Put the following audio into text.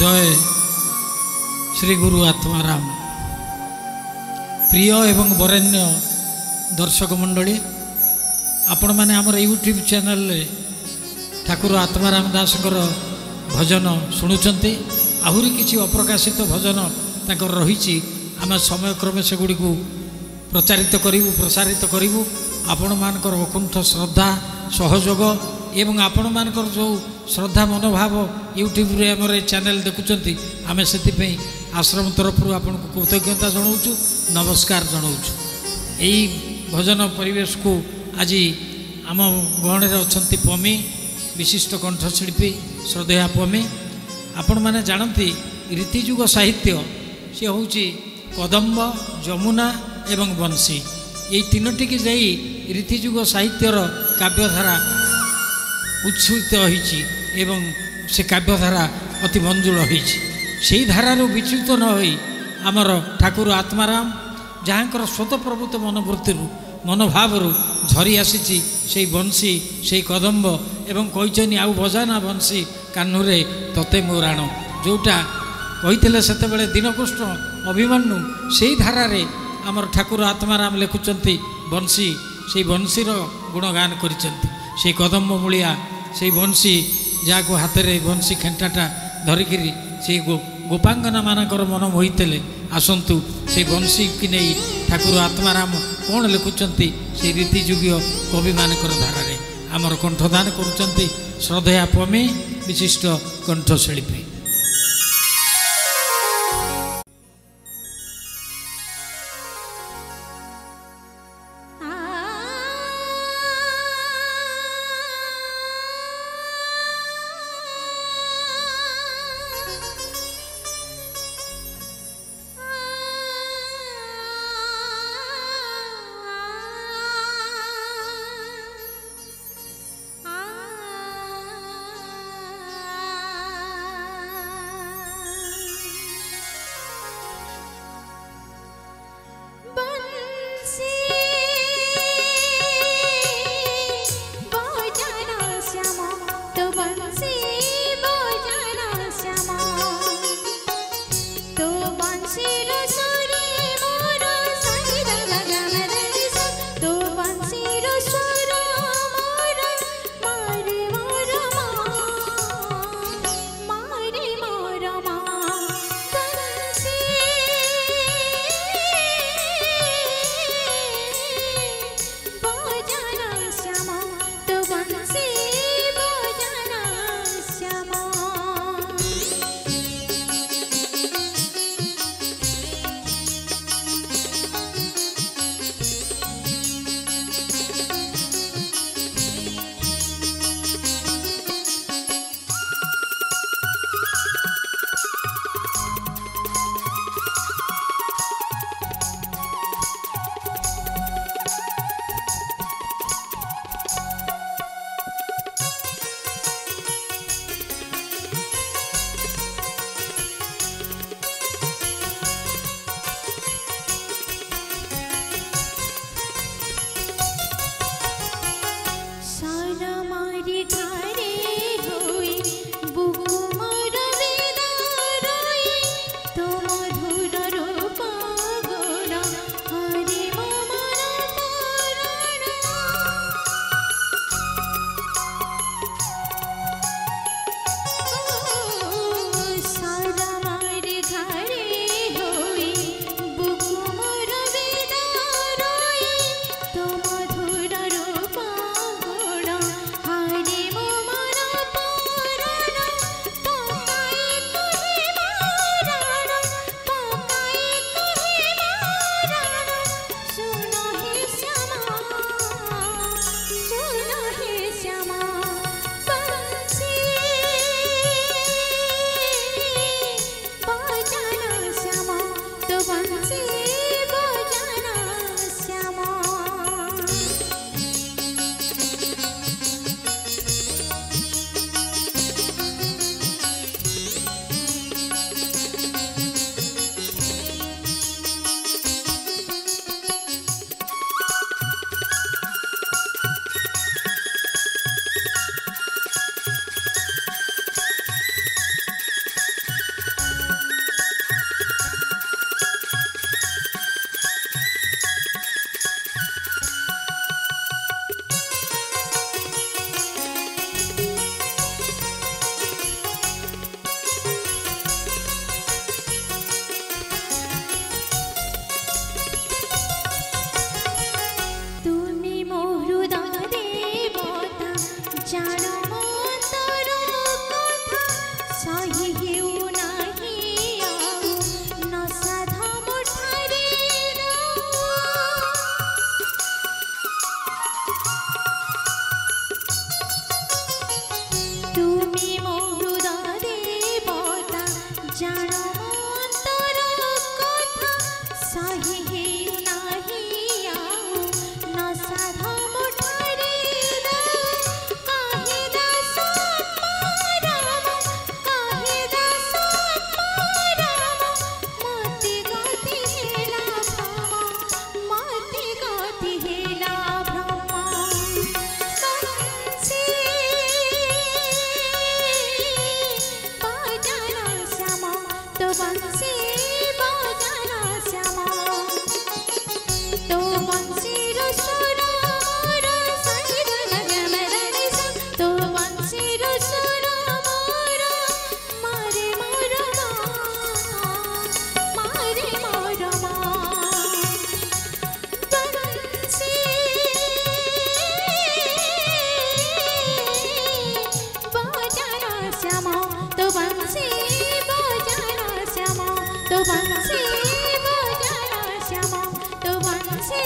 जय श्री गुरु आत्माराम। प्रिय एवं वरेण्य दर्शक मंडली, आपण मैंने आमर यूट्यूब चैनल ठाकुर आत्माराम दास भजन शुणुंट। आहरी किसी अप्रकाशित भजन तक रही आम समय क्रमे से गुड़ी प्रचारित करूँ प्रसारित करूँ। आपण मानकर अकुंठ श्रद्धा सहयोग एवं आपण मानकर जो श्रद्धा मनोभाव यूट्यूब रे आमर चैनल देखुंट आम से आश्रम तरफ आपन को कृतज्ञता जनाऊँ नमस्कार जनाऊँ। यही भजन परिवेश को आज आम गहण अच्छा पमी विशिष्ट कंठशिल्पी श्रद्धेया पमी। आपण मैंने जानती रीतिजुग साहित्य सी हूँ कदम्ब जमुना एवं बंशी ये तीनोटी की जाई रीतिजुग साहित्यर काव्यधारा उत्सुत होईची एवं से काव्यधारा अति मंजुल होईची। सेही धारार विच्युत न होई आमर ठाकुर आत्माराम जहाँकर स्वतःप्रभुत मनोवृत्ति मनोभाव झरी आसी से बंशी से कदम्ब एवं कही आउ बजाना बंशी कान्हुरे तते मो राण जोटा कही से दीनकृष्ण अभिमन्यु से धारारे आमर ठाकुर आत्माराम लिखुंट बंशी से बंशीर गुणगान कर कदम्ब मूलिया से बंशी जहाँ को हाथ में बंशी खेटाटा धरिकी से गोपांगना मानकर मन मोहिते आसतु से बंशी की नहीं ठाकुर आत्माराम कौन लिखुंट से रीतिजुगीय कवि मानकर धारा आमर कंठदान करुँच श्रद्धेया पमी विशिष्ट कंठशिल्पी। जानो तोर कथा सही हेउ नाही आउ न साधा मुठारे तुमी मो हृदय देवता जानो तोर कथा सही हेउ नाही आउ न साधा मुठारे काहे दास राम काहे दास राम मते गति हेला भ्रम मते गति हेला भ्रम बंसी बजाना श्यामा तो बंसी बजाना श्यामा तो बंसीर सुर मोर साई लगे मेरे निशा तो बंसीर सुर मोर मारे मोर मारे मोर बंसी बजाना श्यामा तो बंसी बजाना श्यामा तो बंसी बजाना श्यामा तो बंसी